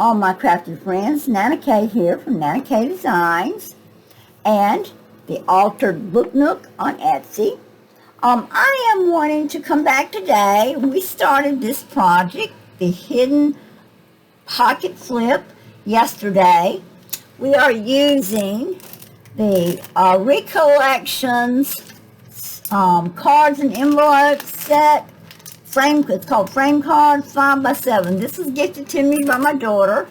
all my crafty friends. NanaKaye here from NanaKaye Designs and the Altered Book Nook on Etsy. I am wanting to come back today. We started this project, the Hidden Pocket Flip, yesterday. We are using the Recollections cards and envelopes set. It's called Frame Cards 5x7. This was gifted to me by my daughter,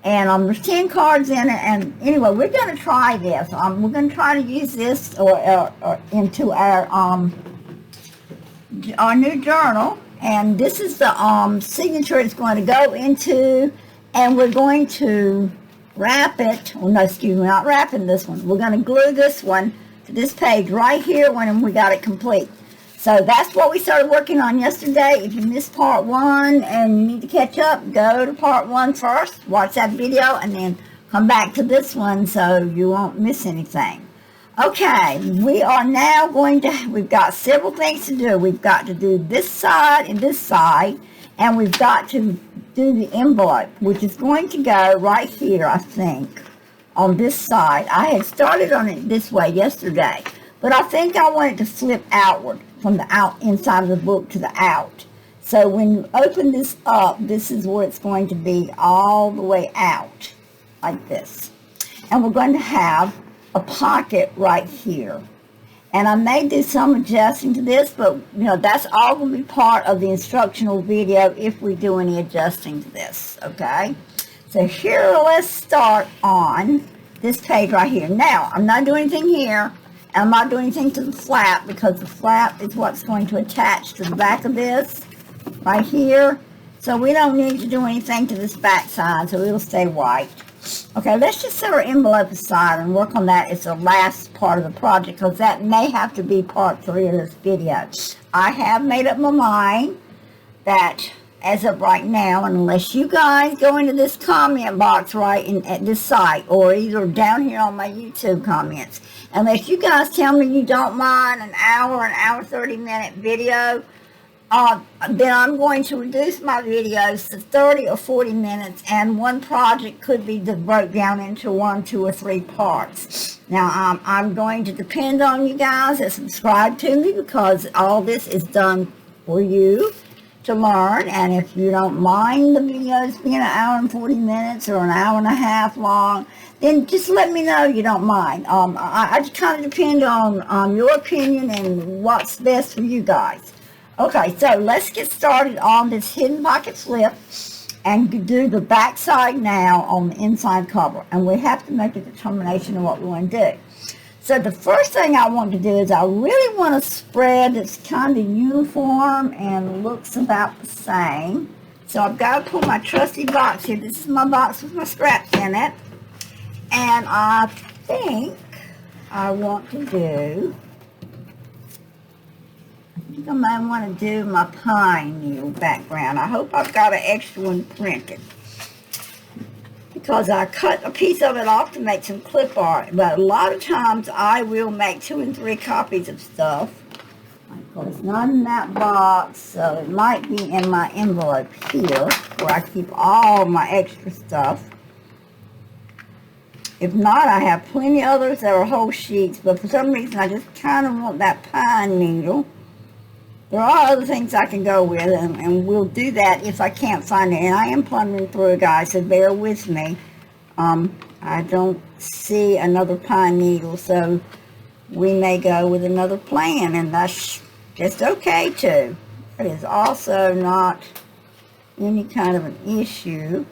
and there's 10 cards in it. And anyway, we're going to try this. We're going to try to use this or into our new journal, and this is the signature it's going to go into, and we're going to wrap it. Oh no, excuse me, not wrapping this one. We're going to glue this one to this page right here when we got it complete. So that's what we started working on yesterday. If you missed part 1 and you need to catch up, go to part 1 first, watch that video, and then come back to this one so you won't miss anything. Okay, we are now going to, we've got several things to do. We've got to do this side and this side, and we've got to do the envelope, which is going to go right here, I think, on this side. I had started on it this way yesterday, but I think I want it to flip outward from the inside of the book to the out. So when you open this up, this is where it's going to be all the way out, like this. And we're going to have a pocket right here. And I may do some adjusting to this, but you know, that's all going to be part of the instructional video if we do any adjusting to this, okay? So here, let's start on this page right here. Now, I'm not doing anything here. I'm not doing anything to the flap because the flap is what's going to attach to the back of this right here. So we don't need to do anything to this back side, so it'll stay white. Okay, let's just set our envelope aside and work on that. It's the last part of the project because that may have to be part 3 of this video. I have made up my mind that as of right now, unless you guys go into this comment box right at this site or either down here on my YouTube comments, unless you guys tell me you don't mind an hour 30-minute video, then I'm going to reduce my videos to 30 or 40 minutes, and one project could be broke down into 1, 2, or 3 parts. Now, I'm going to depend on you guys that subscribe to me because all this is done for you to learn, and if you don't mind the videos being an hour and 40 minutes or an hour and a half long, then just let me know you don't mind. I just kind of depend on your opinion and what's best for you guys. Okay, so let's get started on this hidden pocket flip and do the back side now on the inside cover. And we have to make a determination of what we want to do. So the first thing I want to do is I really want a spread that's kind of uniform and looks about the same. So I've got to pull my trusty box here. This is my box with my scraps in it. And I think I want to do, I might want to do my pine needle background. I hope I've got an extra one printed, because I cut a piece of it off to make some clip art, but a lot of times I will make 2 and 3 copies of stuff. Of course, it's not in that box, so it might be in my envelope here where I keep all my extra stuff. If not, I have plenty of others that are whole sheets, but for some reason I just kind of want that pine needle. There are other things I can go with, and we'll do that if I can't find it. And I am plundering through, guys, so bear with me. I don't see another pine needle, so we may go with another plan, and that's just okay, too. It is also not any kind of an issue.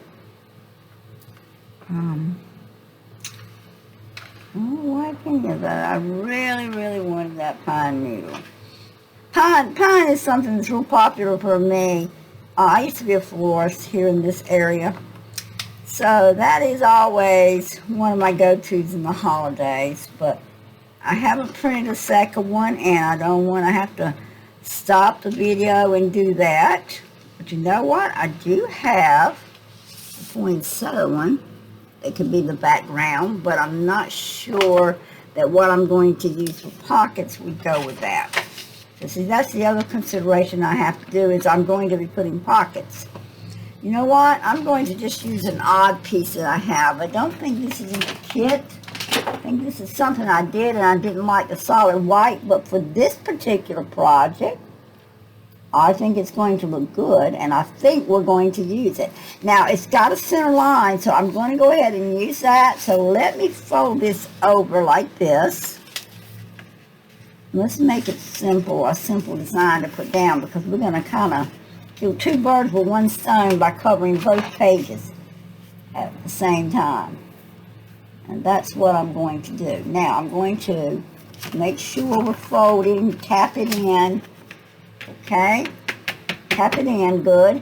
Why can't you that? I really wanted that pine needle. Pine is something that's real popular for me. I used to be a florist here in this area. So that is always one of my go-tos in the holidays. But I haven't printed a second one, and I don't want to have to stop the video and do that. But you know what? I do have a poinsettia one. It could be the background, but I'm not sure that what I'm going to use for pockets would go with that. So see, that's the other consideration I have to do, is I'm going to be putting pockets. You know what? I'm going to just use an odd piece that I have. I don't think this is in the kit. I think this is something I did and I didn't like the solid white, but for this particular project, I think it's going to look good, and I think we're going to use it. Now, it's got a center line, so I'm going to go ahead and use that. So let me fold this over like this. Let's make it simple, a simple design to put down, because we're going to kind of kill two birds with one stone by covering both pages at the same time. And that's what I'm going to do. Now, I'm going to make sure we're folding, tap it in. Okay, tap it in good.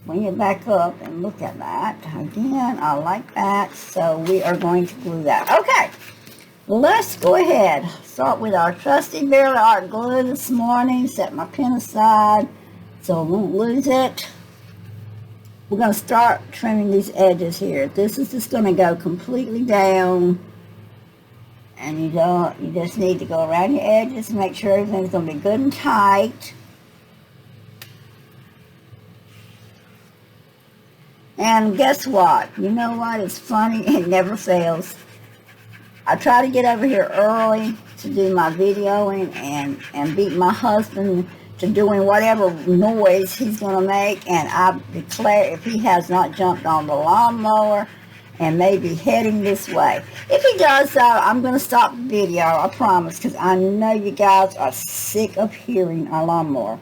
Bring it back up and look at that. Again, I like that. So we are going to glue that. Okay, let's go ahead. Start with our trusty Barely Art glue this morning. Set my pen aside so I won't lose it. We're going to start trimming these edges here. This is just going to go completely down. And you just need to go around your edges and make sure everything's going to be good and tight. And guess what? You know what? It's funny. It never fails. I try to get over here early to do my videoing and beat my husband to doing whatever noise he's going to make. And I declare if he has not jumped on the lawnmower and maybe heading this way. If he does, though, I'm going to stop the video, I promise, because I know you guys are sick of hearing our lawnmower.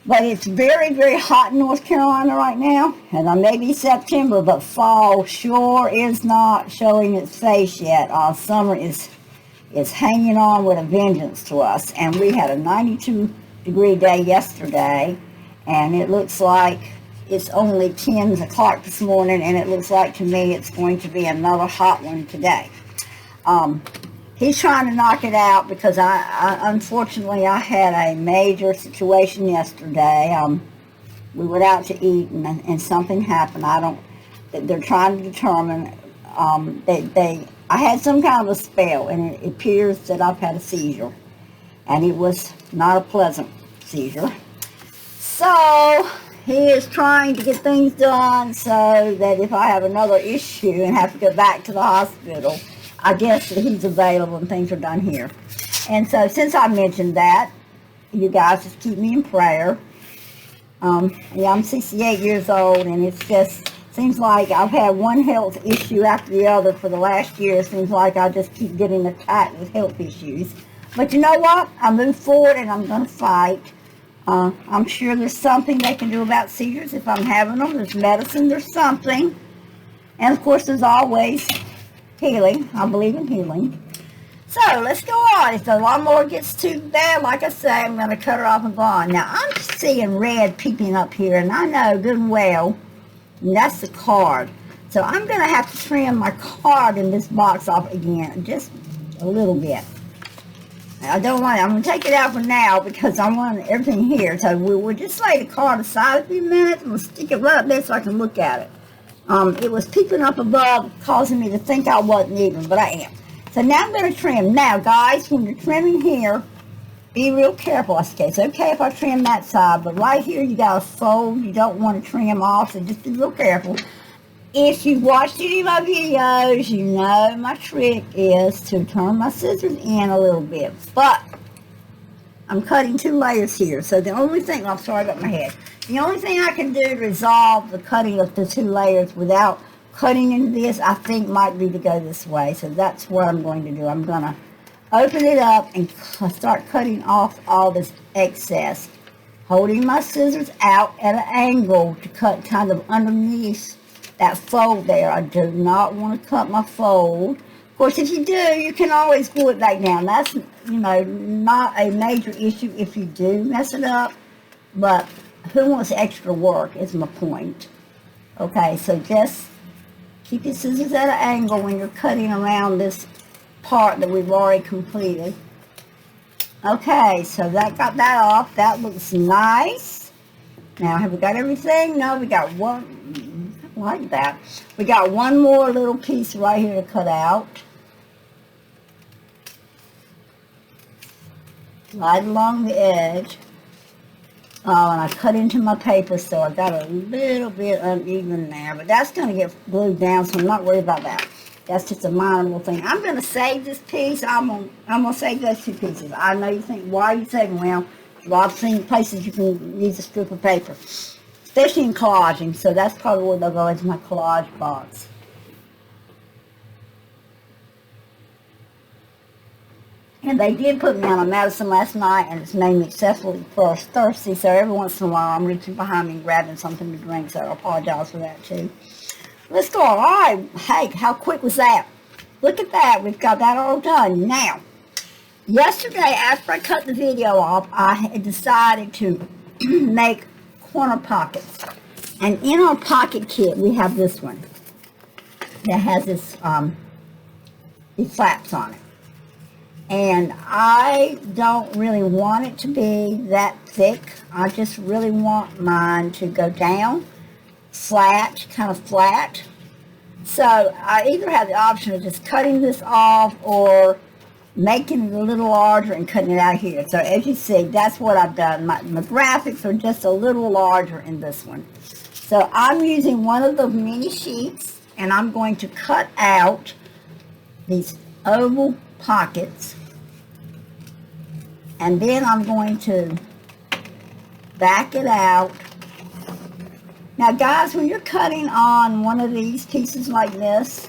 But it's very, very hot in North Carolina right now, and maybe September, but fall sure is not showing its face yet. Summer is hanging on with a vengeance to us, and we had a 92-degree day yesterday, and it looks like it's only 10 o'clock this morning, and it looks like to me it's going to be another hot one today. He's trying to knock it out because unfortunately, I had a major situation yesterday. We went out to eat, and something happened. They're trying to determine, I had some kind of a spell, and it appears that I've had a seizure, and it was not a pleasant seizure. So he is trying to get things done so that if I have another issue and have to go back to the hospital, I guess that he's available and things are done here. And so since I mentioned that, you guys just keep me in prayer. Yeah, I'm 68 years old, and it's just seems like I've had one health issue after the other for the last year. It seems like I just keep getting attacked with health issues. But you know what? I move forward, and I'm going to fight. I'm sure there's something they can do about seizures if I'm having them. There's medicine, there's something. And of course, there's always healing. I believe in healing. So let's go on. If the lawnmower gets too bad, like I say, I'm going to cut her off and go on. Now, I'm seeing red peeping up here, and I know good and well that's the card. So I'm going to have to trim my card in this box off again, just a little bit. I don't want it. I'm going to take it out for now because I want everything here. So we'll just lay the card aside a few minutes. I'm going to stick it right up there so I can look at it. It was peeping up above, causing me to think I wasn't even, but I am. So now I'm going to trim. Now, guys, when you're trimming here, be real careful. It's okay if I trim that side, but right here you got to fold. You don't want to trim off, so just be real careful. If you've watched any of my videos, you know my trick is to turn my scissors in a little bit. But I'm cutting 2 layers here, so the only thing, I'm sorry about my head. The only thing I can do to resolve the cutting of the 2 layers without cutting into this, I think might be to go this way. So that's what I'm going to do. I'm going to open it up and start cutting off all this excess, holding my scissors out at an angle to cut kind of underneath that fold there. I do not want to cut my fold. Of course, if you do, you can always glue it back down. That's, not a major issue if you do mess it up, but who wants extra work is my point. Okay, so just keep your scissors at an angle when you're cutting around this part that we've already completed. Okay, so that got that off. That looks nice. Now, have we got everything? No, we got one, like that. We got one more little piece right here to cut out. Right along the edge And I cut into my paper, so I got a little bit uneven there. But that's going to get glued down, so I'm not worried about that. That's just a minor little thing. I'm going to save this piece. I'm gonna save those two pieces. I know you think, why are you saving? Well, a lot of places you can use a strip of paper, especially in collaging. So that's probably where they'll go into my collage box. And they did put me on a medicine last night, and it's made me excessively thirsty, so every once in a while I'm reaching behind me and grabbing something to drink, so I apologize for that too. Let's go. All right. Hey, how quick was that? Look at that. We've got that all done. Now, yesterday after I cut the video off, I had decided to make corner pockets. And in our pocket kit, we have this one that has this, these flaps on it. And I don't really want it to be that thick. I just really want mine to go down, flat, kind of flat. So I either have the option of just cutting this off or making it a little larger and cutting it out here. So as you see, that's what I've done. My graphics are just a little larger in this one. So I'm using one of the mini sheets, and I'm going to cut out these oval pockets, and then I'm going to back it out. Now guys, when you're cutting on one of these pieces like this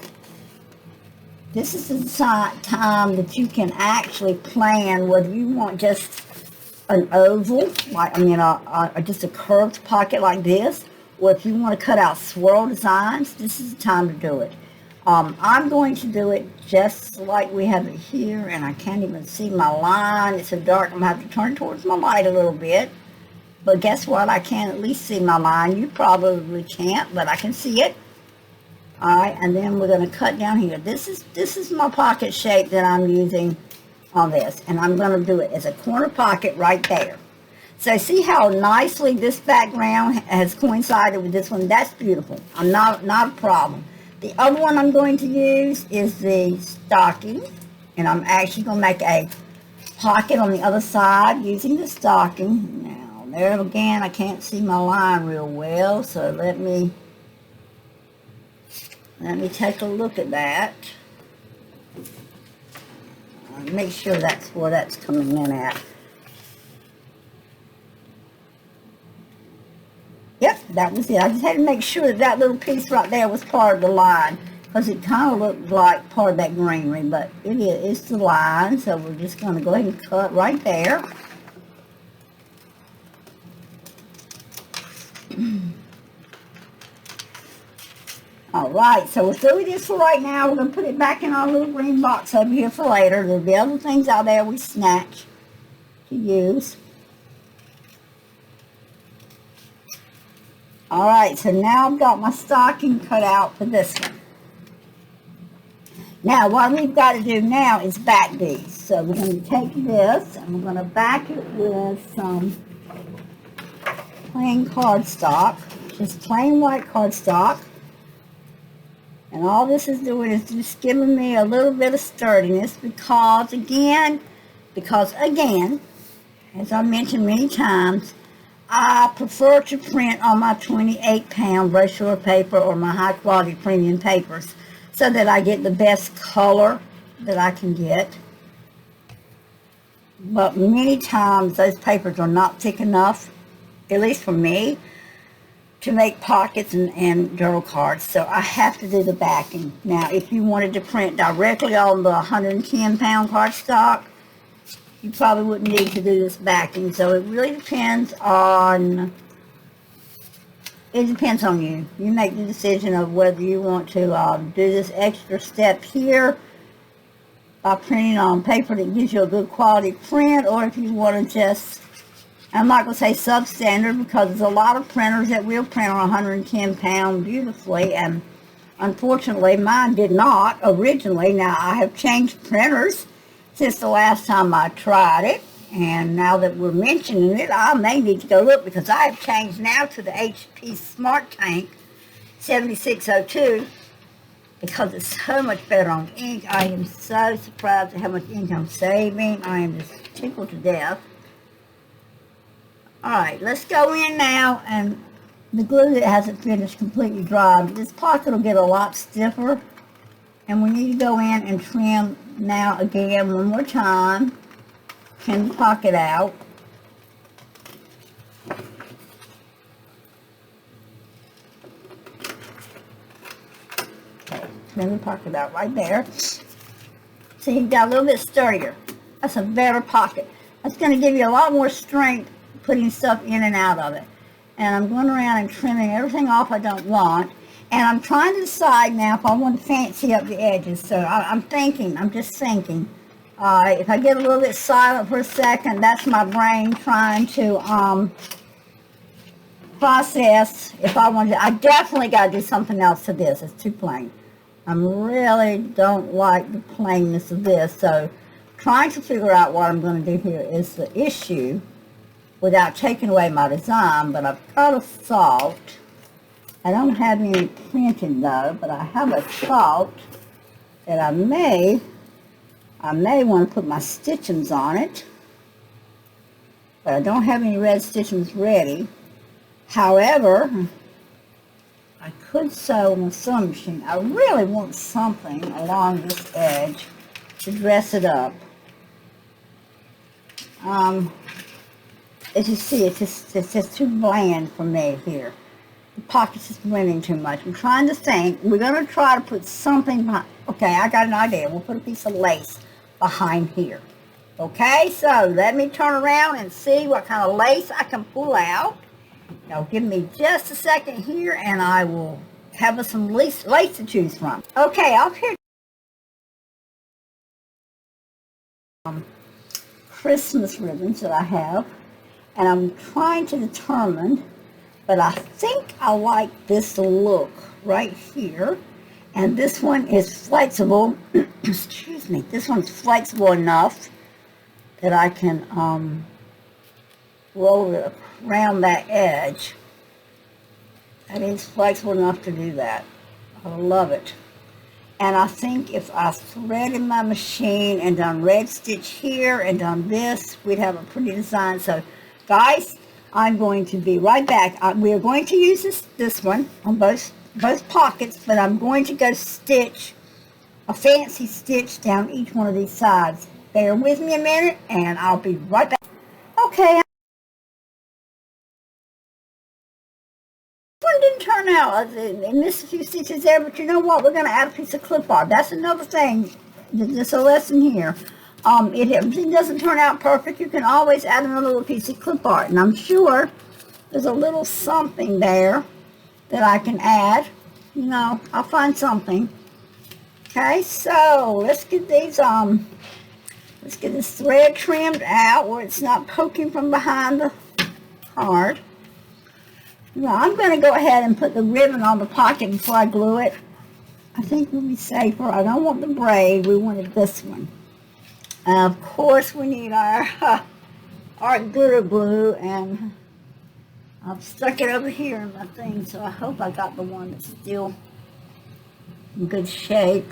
is the time that you can actually plan whether you want just an oval, like just a curved pocket like this, or if you want to cut out swirl designs, this is the time to do it. I'm going to do it just like we have it here, and I can't even see my line. It's so dark, I'm going to have to turn towards my light a little bit. But guess what? I can at least see my line. You probably can't, but I can see it. All right, and then we're going to cut down here. This is my pocket shape that I'm using on this, and I'm going to do it as a corner pocket right there. So see how nicely this background has coincided with this one? That's beautiful. Not a problem. The other one I'm going to use is the stocking, and I'm actually going to make a pocket on the other side using the stocking. Now, there again, I can't see my line real well, so let me take a look at that. Make sure that's where that's coming in at. Yep, that was it. I just had to make sure that that little piece right there was part of the line, because it kind of looked like part of that greenery, but it is, it's the line, so we're just going to go ahead and cut right there. All right, so we're through with this for right now. We're going to put it back in our little green box over here for later. There'll be other things out there we snatch to use. All right, so now I've got my stocking cut out for this one. Now, what we've got to do now is back these. So we're going to take this and we're going to back it with some plain cardstock, just plain white cardstock. And all this is doing is just giving me a little bit of sturdiness because again, as I mentioned many times, I prefer to print on my 28-pound brochure paper or my high-quality premium papers so that I get the best color that I can get. But many times those papers are not thick enough, at least for me, to make pockets and journal cards. So I have to do the backing. Now, if you wanted to print directly on the 110-pound cardstock, you probably wouldn't need to do this backing. So it really depends on, you. You make the decision of whether you want to do this extra step here by printing on paper that gives you a good quality print, or if you want to just, I'm not going to say substandard because there's a lot of printers that will print on 110 pound beautifully, and unfortunately mine did not originally. Now I have changed printers since the last time I tried it, and now that we're mentioning it, I may need to go look because I have changed now to the HP Smart Tank 7602 because it's so much better on ink. I am so surprised at how much ink I'm saving. I am just tickled to death. Alright, let's go in now, and the glue that hasn't finished completely dried. This pocket will get a lot stiffer, and we need to go in and trim now again one more time. Trim the pocket out. Okay, trim the pocket out right there. So you've got a little bit sturdier. That's a better pocket. That's going to give you a lot more strength putting stuff in and out of it. And I'm going around and trimming everything off I don't want. And I'm trying to decide now if I want to fancy up the edges. So I'm just thinking. If I get a little bit silent for a second, that's my brain trying to process if I want to. I definitely got to do something else to this. It's too plain. I really don't like the plainness of this. So trying to figure out what I'm going to do here is the issue without taking away my design. But I've got a salt. I don't have any printed though, but I have a salt that I may want to put my stitchings on it, but I don't have any red stitchings ready. However, I could sew on a sewing machine. I really want something along this edge to dress it up. As you see, it's just too bland for me here. The pocket's just blending too much. I'm trying to think. We're going to try to put something behind. Okay, I got an idea. We'll put a piece of lace behind here. Okay, so let me turn around and see what kind of lace I can pull out. Now give me just a second here and I will have us some lace to choose from. Okay, up here Christmas ribbons that I have, and I'm trying to determine, but I think I like this look right here. And this one is flexible. Excuse me. This one's flexible enough that I can roll it around that edge. That is flexible enough to do that. I love it. And I think if I threaded my machine and done red stitch here and done this, we'd have a pretty design. So, guys, I'm going to be right back. We are going to use this one on both pockets, but I'm going to go stitch a fancy stitch down each one of these sides. Bear with me a minute and I'll be right back. Okay, this one didn't turn out. I missed a few stitches there, but you know what? We're going to add a piece of clip art. That's another thing. Just a lesson here. If it doesn't turn out perfect, you can always add another little piece of clip art. And I'm sure there's a little something there that I can add. You know, I'll find something. Okay, so let's get these let's get this thread trimmed out where it's not poking from behind the card. Now I'm going to go ahead and put the ribbon on the pocket before I glue it. I think we'll be safer. I don't want the braid. We wanted this one. And of course we need our glitter glue, and I've stuck it over here in my thing, so I hope I got the one that's still in good shape.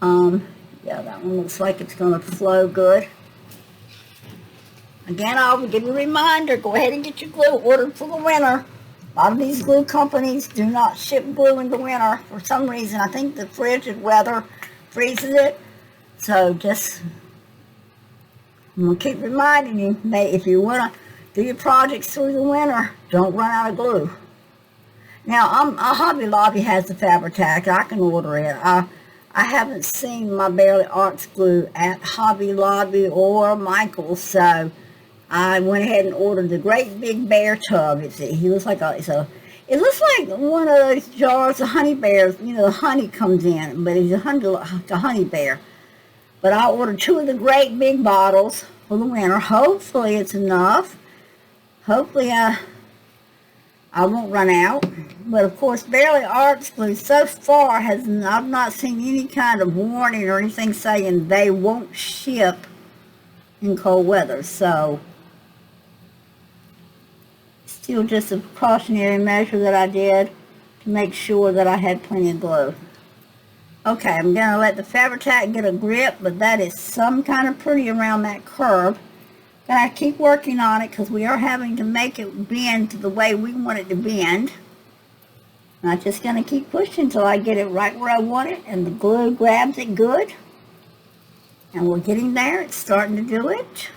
Yeah, that one looks like it's going to flow good. Again, I'll give you a reminder, go ahead and get your glue ordered for the winter. A lot of these glue companies do not ship glue in the winter for some reason. I think the frigid weather freezes it. So just, I'm going to keep reminding you, if you want to do your projects through the winter, don't run out of glue. Now, Hobby Lobby has the Fabri-Tac. I can order it. I haven't seen my Barely Arts glue at Hobby Lobby or Michael's, so I went ahead and ordered the great big bear tub. It looks like it looks like one of those jars of honey bears. You know, the honey comes in, but it's like a honey bear. But I ordered 2 of the great big bottles for the winter. Hopefully it's enough. Hopefully I won't run out. But of course, Barely Arts glue so far I've not seen any kind of warning or anything saying they won't ship in cold weather. So still just a precautionary measure that I did to make sure that I had plenty of glue. Okay, I'm going to let the Fabri-Tac get a grip, but that is some kind of pretty around that curve. Gotta keep working on it because we are having to make it bend to the way we want it to bend. I'm just gonna keep pushing until I get it right where I want it and the glue grabs it good. And we're getting there. It's starting to do it.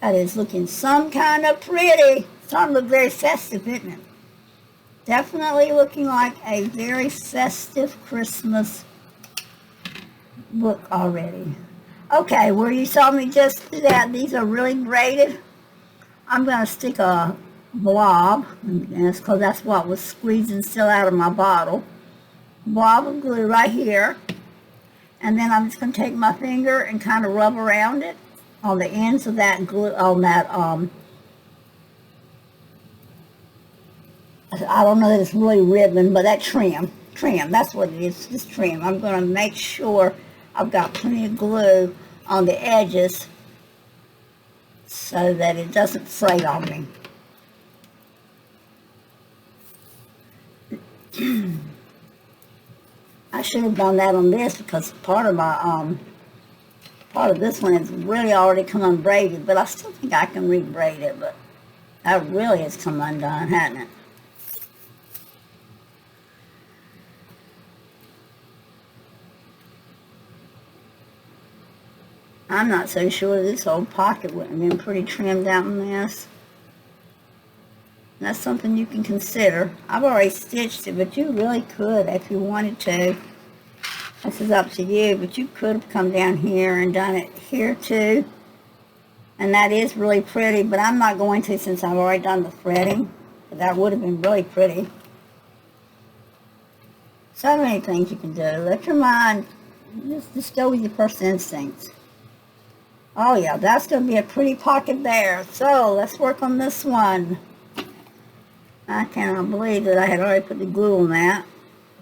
That is looking some kind of pretty. It's starting to look very festive, isn't it? Definitely looking like a very festive Christmas book already. Okay, where you saw me just do that, these are really braided. I'm going to stick a blob, and it's because that's what was squeezing still out of my bottle. Blob of glue right here. And then I'm just going to take my finger and kind of rub around it on the ends of that glue, on that, I don't know that it's really ribbon, but that trim, that's what it is, this trim. I'm going to make sure I've got plenty of glue on the edges so that it doesn't fray on me. I should have done that on this because part of my part of this one has really already come unbraided, but I still think I can re-braid it, but that really has come undone, hasn't it? I'm not so sure this old pocket wouldn't have been pretty trimmed out in this. That's something you can consider. I've already stitched it, but you really could if you wanted to. This is up to you, but you could have come down here and done it here too. And that is really pretty, but I'm not going to since I've already done the threading. But that would have been really pretty. So many things you can do. Let your mind, just go with your first instincts. Oh yeah, that's going to be a pretty pocket there. So let's work on this one. I cannot believe that I had already put the glue on that.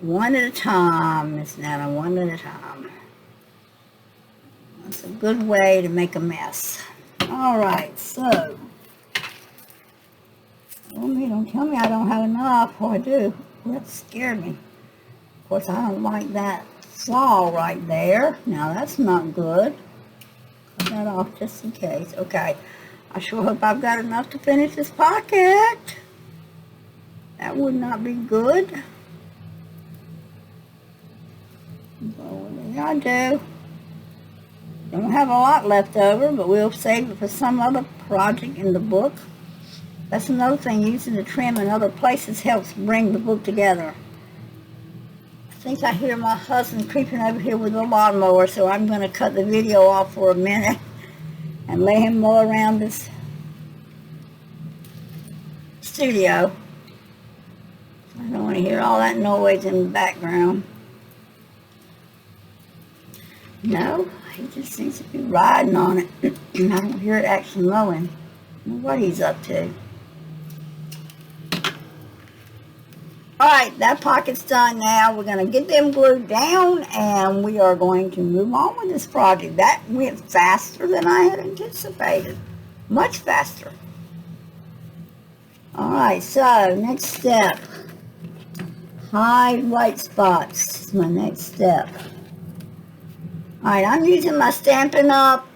One at a time, Miss Nana, one at a time. That's a good way to make a mess. Alright, so. Don't tell me I don't have enough. Oh, I do. That scared me. Of course, I don't like that flaw right there. Now, that's not good. Cut that off just in case. Okay. I sure hope I've got enough to finish this pocket. That would not be good. So what do I do? Don't have a lot left over, but we'll save it for some other project in the book. That's another thing, using the trim in other places helps bring the book together. I think I hear my husband creeping over here with a lawnmower, so I'm going to cut the video off for a minute and let him mow around this studio. I don't want to hear all that noise in the background. No, he just seems to be riding on it. I don't hear it actually mowing. I don't know what he's up to. Alright, that pocket's done now. We're going to get them glued down and we are going to move on with this project. That went faster than I had anticipated. Much faster. Alright, so next step. Hide white spots is my next step. Alright, I'm using my Stampin' Up!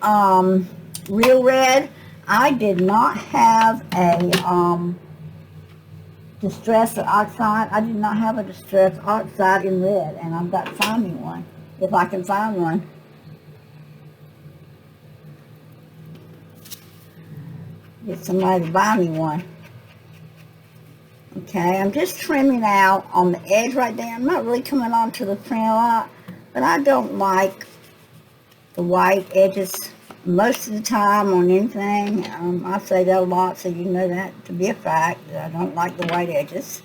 Real Red. I did not have a Distress Oxide. I did not have a Distress Oxide in red, and I've got to find me one, if I can find one. Get somebody to buy me one. Okay, I'm just trimming out on the edge right there. I'm not really coming onto the print a lot, but I don't like the white edges most of the time on anything. I say that a lot, so you know that to be a fact, that I don't like the white edges.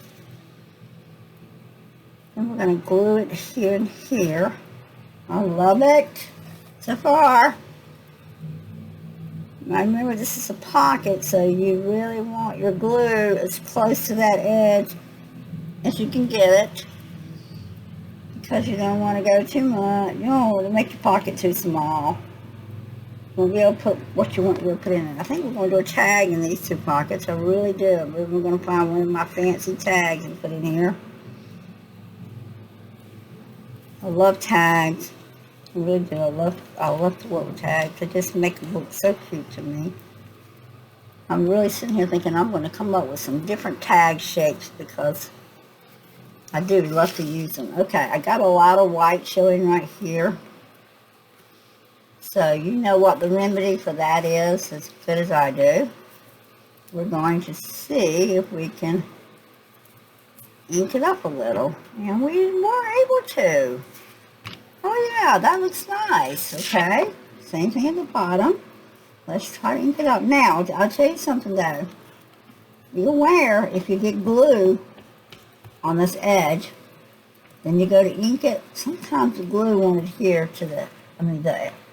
And we're going to glue it here and here. I love it so far. Now remember, this is a pocket, so you really want your glue as close to that edge as you can get it, because you don't want to go too much. You don't want to make your pocket too small. We'll be able to put what you want to put in it. I think we're going to do a tag in these two pockets. I really do. We're going to find one of my fancy tags and put in here. I love tags. I really do. I love to work with tags. They just make the book so cute to me. I'm really sitting here thinking I'm going to come up with some different tag shapes because I do love to use them. Okay, I got a lot of white showing right here. So you know what the remedy for that is as good as I do. We're going to see if we can ink it up a little. And we were able to. Oh yeah, that looks nice. Okay, same thing at the bottom. Let's try to ink it up. Now, I'll tell you something though. Be aware if you get glue on this edge, then you go to ink it. Sometimes the glue won't adhere to the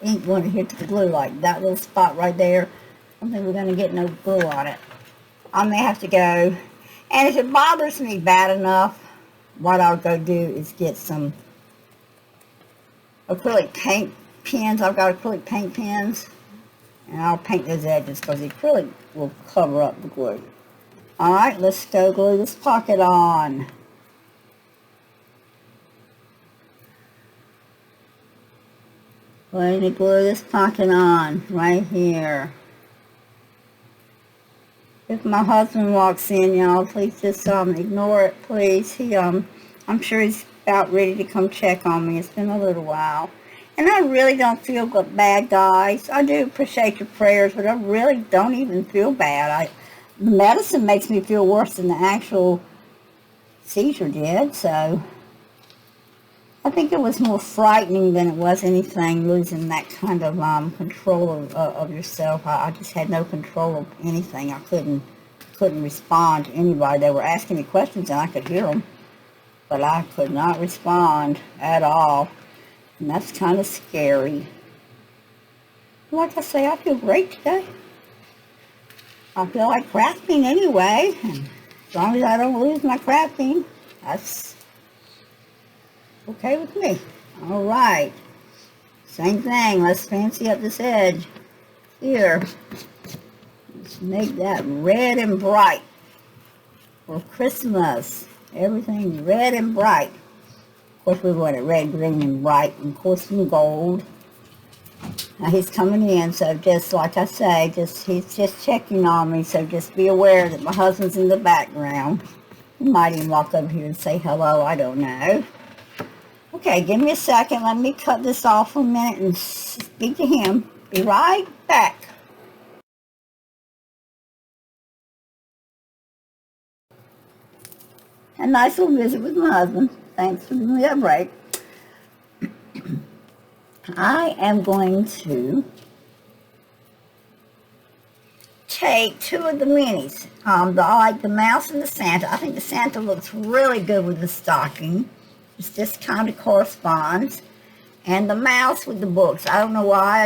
ink won't adhere to the glue, like that little spot right there. I don't think we're going to get no glue on it. I may have to go, and if it bothers me bad enough, what I'll go do is get some acrylic paint pens. I've got acrylic paint pens, and I'll paint those edges because the acrylic will cover up the glue. Alright, let's go glue this pocket on. Going to glue this pocket on right here. If my husband walks in, y'all, please just ignore it, please. I'm sure he's about ready to come check on me. It's been a little while. And I really don't feel bad, guys. I do appreciate your prayers, but I really don't even feel bad. The medicine makes me feel worse than the actual seizure did, so I think it was more frightening than it was anything, losing that kind of control of yourself. I just had no control of anything. I couldn't respond to anybody. They were asking me questions and I could hear them, but I could not respond at all. And that's kind of scary. Like I say, I feel great today. I feel like crafting anyway. And as long as I don't lose my crafting, that's okay with me. Alright. Same thing. Let's fancy up this edge. Here. Let's make that red and bright for Christmas. Everything red and bright. Of course, we want it red, green, and bright, and of course some gold. Now he's coming in, so just like I say, he's just checking on me, so just be aware that my husband's in the background. He might even walk over here and say hello, I don't know. Okay, give me a second, let me cut this off for a minute and speak to him. Be right back. A nice little visit with my husband. Thanks for giving me that break. I am going to take two of the minis. I like the mouse and the Santa. I think the Santa looks really good with the stocking. It just kind of corresponds. And the mouse with the books. I don't know why.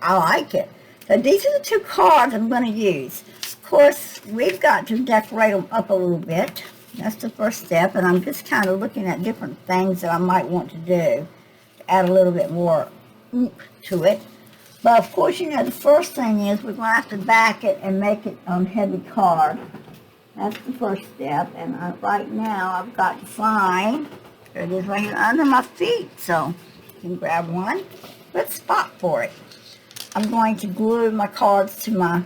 I like it. So these are the two cards I'm going to use. Of course, we've got to decorate them up a little bit. That's the first step. And I'm just kind of looking at different things that I might want to do to add a little bit more oomph to it. But of course, you know, the first thing is we're going to have to back it and make it heavy card. That's the first step. And right now, I've got to find, there it is right here under my feet. So you can grab one. Good spot for it. I'm going to glue my cards to my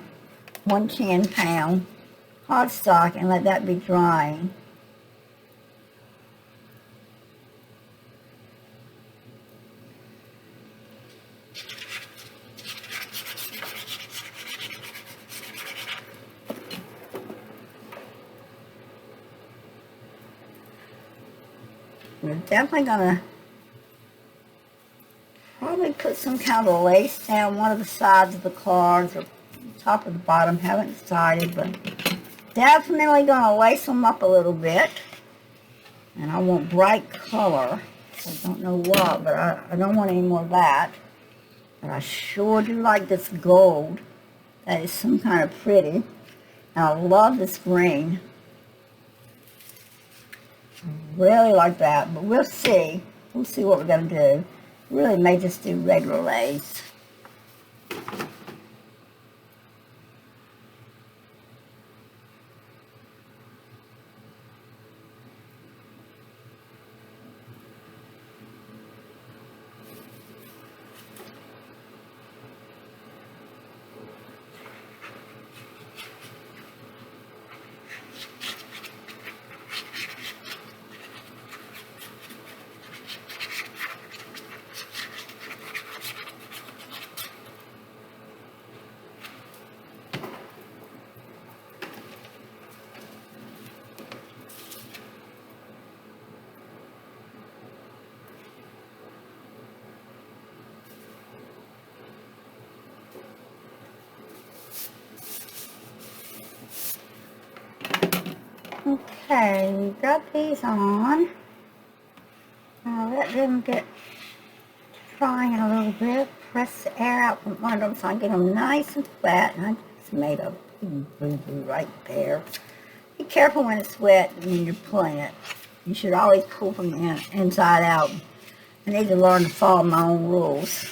110-pound cardstock and let that be drying. We're definitely going to probably put some kind of lace down one of the sides of the cards or top or the bottom. Haven't decided, but definitely going to lace them up a little bit. And I want bright color. I don't know what, but I don't want any more of that. But I sure do like this gold. That is some kind of pretty. And I love this green. Really like that, but we'll see. We'll see what we're going to do. Really may just do regular lace. Okay, we got these on. Now let them get drying a little bit. Press the air out from under them so I get them nice and flat. And I just made a big boo-boo right there. Be careful when it's wet and when you're pulling it. You should always pull from the inside out. I need to learn to follow my own rules.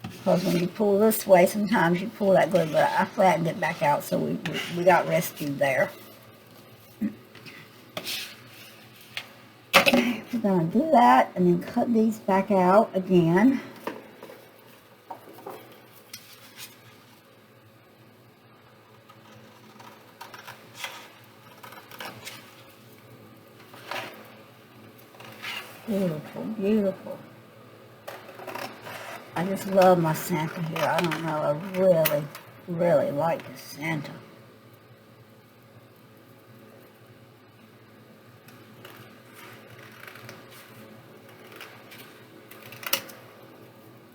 Because when you pull this way, sometimes you pull that glue, but I flattened it back out, so we got rescued there. Okay, we're going to do that and then cut these back out again. Beautiful, beautiful. I just love my Santa here. I don't know, I really, really like this Santa.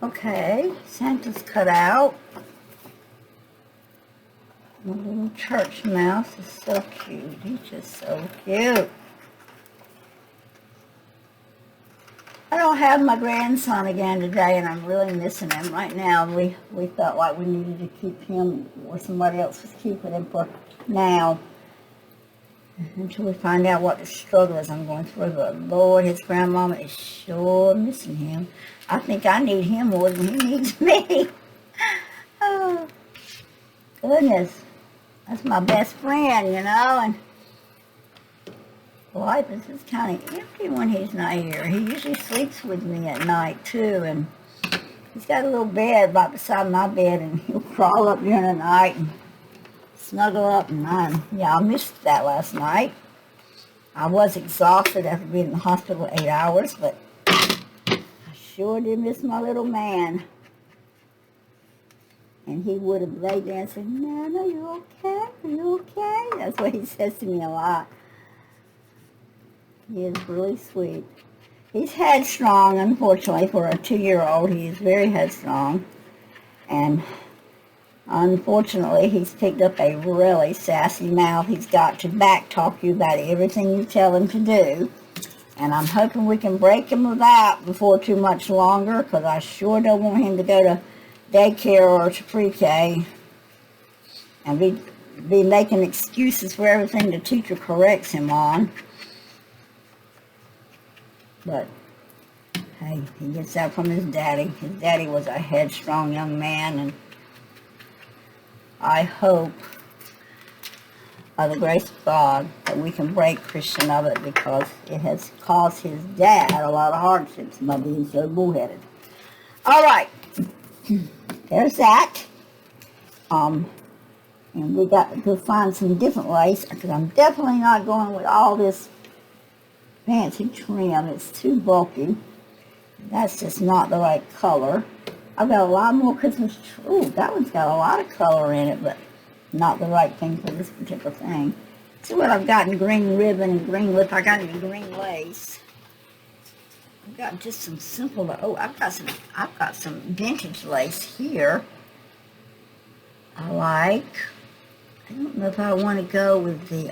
Okay, Santa's cut out. My little church mouse is so cute. He's just so cute. I don't have my grandson again today, and I'm really missing him right now. We felt like we needed to keep him where somebody else was keeping him for now. Until we find out what the struggle is I'm going through. But Lord, his grandmama is sure missing him. I think I need him more than he needs me. Oh, goodness. That's my best friend, you know, and life is just kind of empty when he's not here. He usually sleeps with me at night, too, and he's got a little bed right beside my bed, and he'll crawl up during the night and snuggle up, and I missed that last night. I was exhausted after being in the hospital 8 hours, but I sure did miss my little man. And he would have laid there and said, Nana, you okay? Are you okay? That's what he says to me a lot. He is really sweet. He's headstrong, unfortunately, for a 2-year-old. He is very headstrong. And unfortunately, he's picked up a really sassy mouth. He's got to backtalk you about everything you tell him to do. And I'm hoping we can break him of that before too much longer, because I sure don't want him to go to daycare or to pre-K and be making excuses for everything the teacher corrects him on. But, hey, he gets that from his daddy. His daddy was a headstrong young man, and I hope, by the grace of God, that we can break Christian of it, because it has caused his dad a lot of hardships by being so bullheaded. All right, there's that. And we got to find some different lace, because I'm definitely not going with all this fancy trim. It's too bulky. That's just not the right color. I've got a lot more Christmas. Ooh, that one's got a lot of color in it, but not the right thing for this particular thing. See what I've got in green ribbon and green lip. I got any green lace. I've got just some simple. Oh, I've got some vintage lace here. I don't know if I want to go with the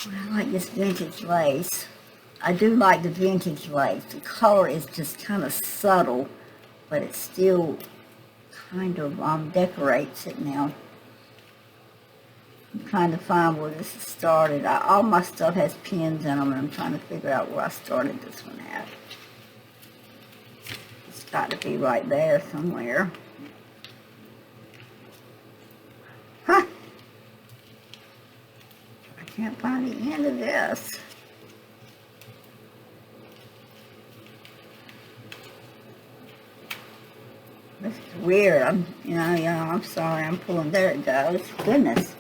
I like this vintage lace. I do like the vintage lace. The color is just kind of subtle, but it still kind of decorates it now. I'm trying to find where this started. All my stuff has pins in them, and I'm trying to figure out where I started this one at. It's got to be right there somewhere. Huh! I can't find the end of this. This is weird. I'm sorry. I'm pulling. There it goes. Goodness.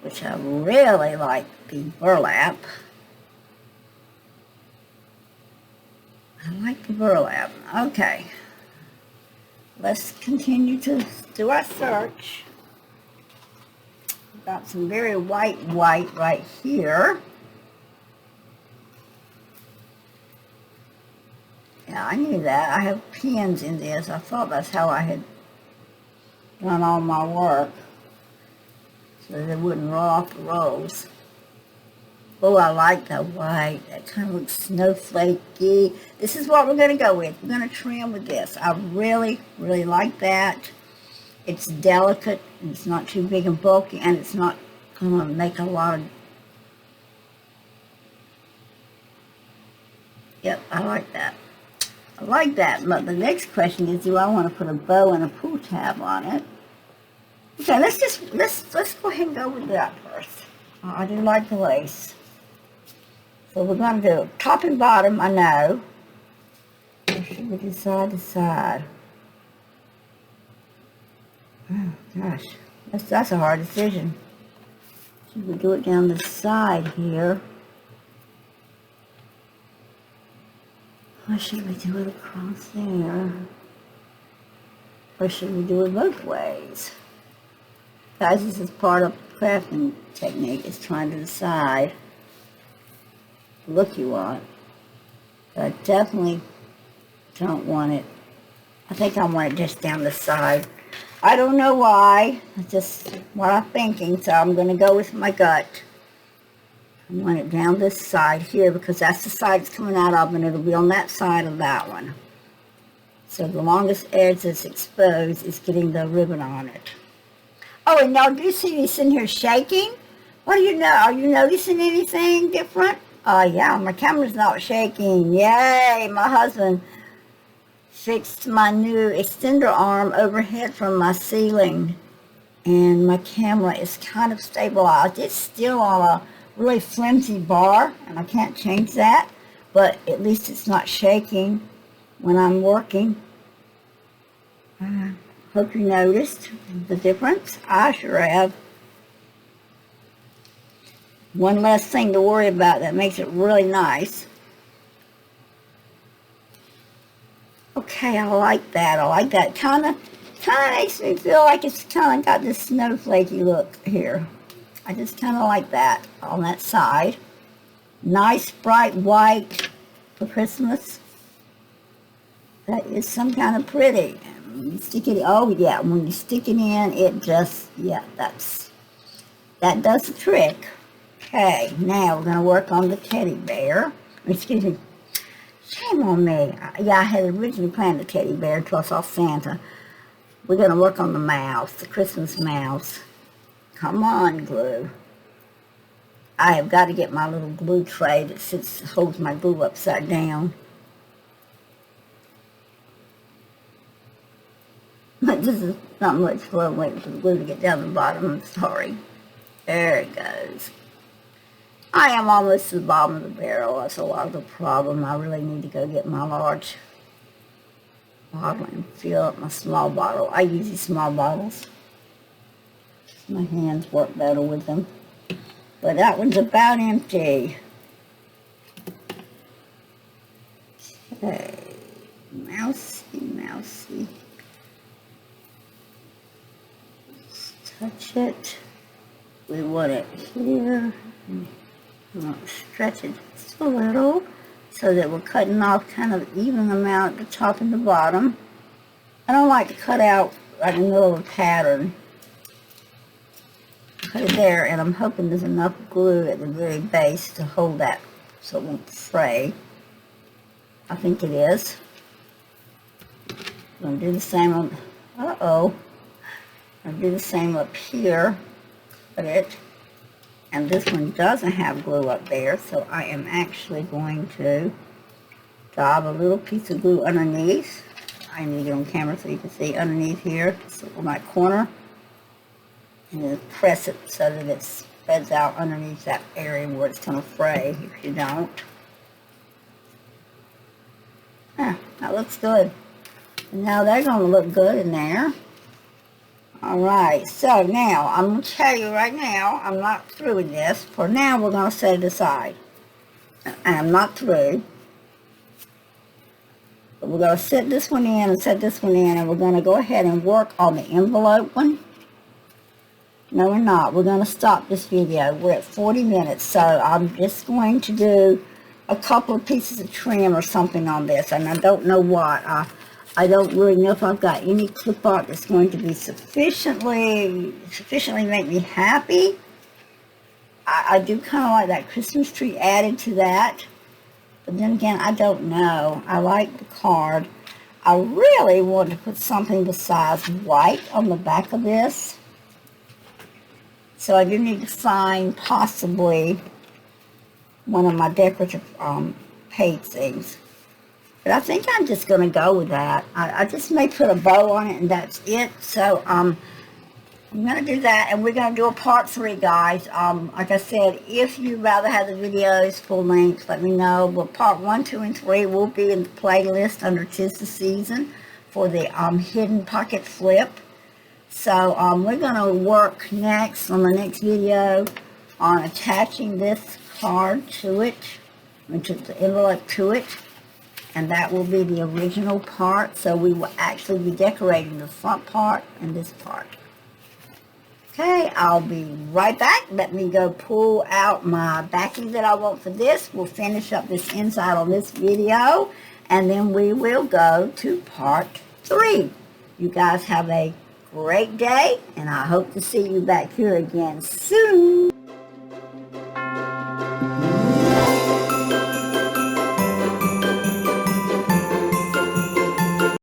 Which I really like the burlap. I like the burlap. Okay. Let's continue to do our search. We've got some very white right here. Yeah, I knew that. I have pins in this. I thought that's how I had done all my work. so that it wouldn't roll off the rolls. Oh, I like the white. That kind of looks snowflakey. This is what we're going to go with. We're going to trim with this. I really, really like that. It's delicate, and it's not too big and bulky, and it's not going to make a lot of... Yep, I like that. I like that, but the next question is, do I want to put a bow and a pull tab on it? Okay, let's go ahead and go with that first. I do like the lace. So we're going to do top and bottom, I know. Or should we do side to side? Oh, gosh. That's a hard decision. Should we do it down the side here? Or should we do it across there? Or should we do it both ways? Guys, this is part of the crafting technique, is trying to decide the look you want. But I definitely don't want it. I think I want it just down the side. I don't know why. It's just what I'm thinking, so I'm going to go with my gut. I want it down this side here because that's the side it's coming out of, and it'll be on that side of that one. So the longest edge that's exposed is getting the ribbon on it. Oh, and y'all do see me sitting here shaking? What do you know? Are you noticing anything different? Oh, yeah, my camera's not shaking. Yay, my husband fixed my new extender arm overhead from my ceiling, and my camera is kind of stabilized. It's still on a really flimsy bar, and I can't change that, but at least it's not shaking when I'm working. Hope you noticed the difference. I sure have. One less thing to worry about that makes it really nice. Okay, I like that. I like that. Kind of makes me feel like it's kind of got this snowflakey look here. I just kind of like that on that side. Nice bright white for Christmas. That is some kind of pretty. When you stick it, oh yeah, when you stick it in, it just, yeah, that does the trick. Okay, now we're going to work on the teddy bear. Excuse me. Shame on me. Yeah, I had originally planned the teddy bear until I saw Santa. We're going to work on the mouse, the Christmas mouse. Come on, glue. I have got to get my little glue tray that holds my glue upside down. This is not much fun waiting for the glue to get down the bottom. I'm sorry. There it goes. I am almost to the bottom of the barrel. That's a lot of the problem. I really need to go get my large bottle and fill up my small bottle. I use these small bottles. My hands work better with them. But that one's about empty. Okay. Mousy. Let's touch it. We want it here. We want to stretch it just a little so that we're cutting off kind of even amount at the top and the bottom. I don't like to cut out like in the middle of a pattern. Put it there, and I'm hoping there's enough glue at the very base to hold that so it won't fray. I think it is. I'm going to do the same on, I'm going to do the same up here. Put it. And this one doesn't have glue up there, so I am actually going to dab a little piece of glue underneath. I need to get on camera so you can see underneath here, so on that corner. And then press it so that it spreads out underneath that area where it's going to fray if you don't. That looks good. And now they're going to look good in there. Alright, so now, I'm going to tell you right now, I'm not through with this. For now, we're going to set it aside. I'm not through. But we're going to set this one in and set this one in, and we're going to go ahead and work on the envelope one. No, we're not. We're going to stop this video. We're at 40 minutes, so I'm just going to do a couple of pieces of trim or something on this, and I don't know what. I don't really know if I've got any clip art that's going to be sufficiently make me happy. I do kind of like that Christmas tree added to that. But then again, I don't know. I like the card. I really want to put something besides white on the back of this. So I do need to find possibly one of my decorative paint things. But I think I'm just going to go with that. I just may put a bow on it and that's it. So I'm going to do that, and we're going to do a part 3, guys. Like I said, if you'd rather have the videos full length, let me know. But part 1, 2, and 3 will be in the playlist under 'Tis the Season for the hidden pocket flip. So we're going to work next on the next video on attaching this card to it, which is the envelope to it. And that will be the original part. So we will actually be decorating the front part and this part. Okay, I'll be right back. Let me go pull out my backing that I want for this. We'll finish up this inside on this video. And then we will go to part 3. You guys have a great day. And I hope to see you back here again soon.